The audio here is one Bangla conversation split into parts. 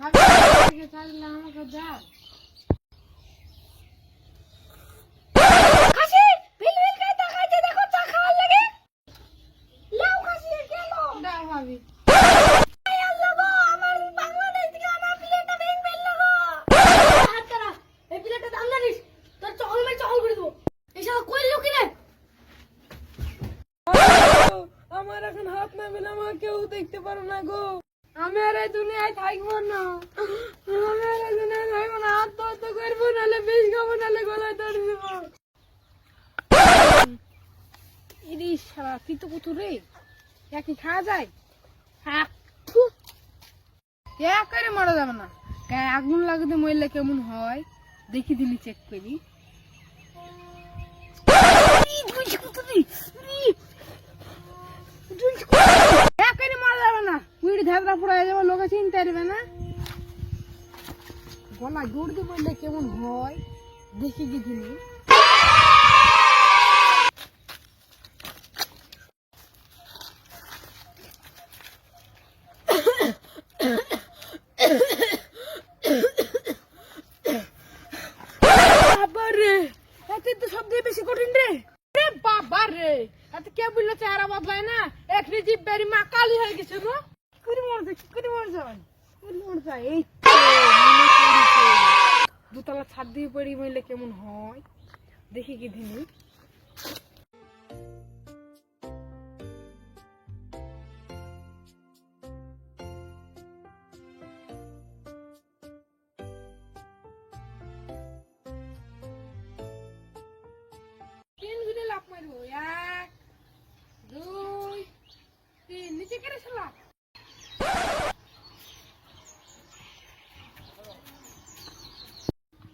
আমাকে যা আমার এখন হাত না মেলে আমার কেউ দেখতে পারো না গো। আমি আর এই দুনিয়ায় থাকবো না, আমি আর এই দুনিয়ায় থাকবো না। আত্মহত্যা করবো, নাহলে বিষ খাবো, নাহলে গলায় দড়ি দেবো। ইরিশ শালা তিতো কুতু রে, কি খাওয়া যায়? করে মারা যাবে না, আগুন লাগাতে মরলে কেমন হয় দেখি দিলি, চেক করি। লোকে চিনতে পারবে না, গলা জড়তে পড়লে কেমন হয় দেখি কি দিলি। বেশি কঠিন রে বাবা রে, এত কে বললো চেহারা বদলায় না, এখনি জিভ বেরি মা কালি হয়ে গেছে গো। এই দুতলা ছাদ দিয়ে পড়ি মরলে কেমন হয় দেখি কি দিনি। লাভ মারবো, 1 2 3 নিচে কেড়ে ছিলা।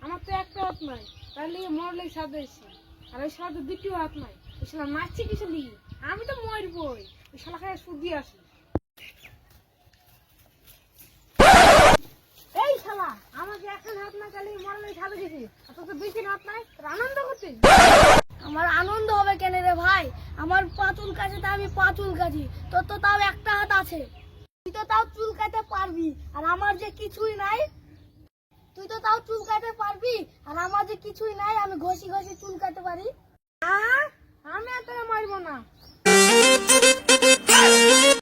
আমার তো একটা হাত নাই, তাহলে মরলে স্বাদ হয়েছে, আর ওই স্বাদ দ্বিতীয় হাত নাই। ওই শালা নাচছে কিছু লিগে, আমি তো মরবই। ওই শালা খায় সুদি আসি। এই শালা আমাকে এখন হাত না কালি মরলে স্বাদ গেছি, তোর তো 2 হাত নাই, আনন্দ করতে। আমার আনন্দ হবে কেন রে ভাই? আমার পা চুল কাছে, তা আমি পা চুল কাছি, তোর তো তাও একটা হাত আছে, তুই তো তাও চুল কাটতে পারবি, আর আমার যে কিছুই নাই। তুই তো তাও চুল কাটতে পারবি, আর আমার যে কিছুই নাই, আমি ঘষি ঘষি চুল কাটতে পারি। আমি আর তোরা মারবো না।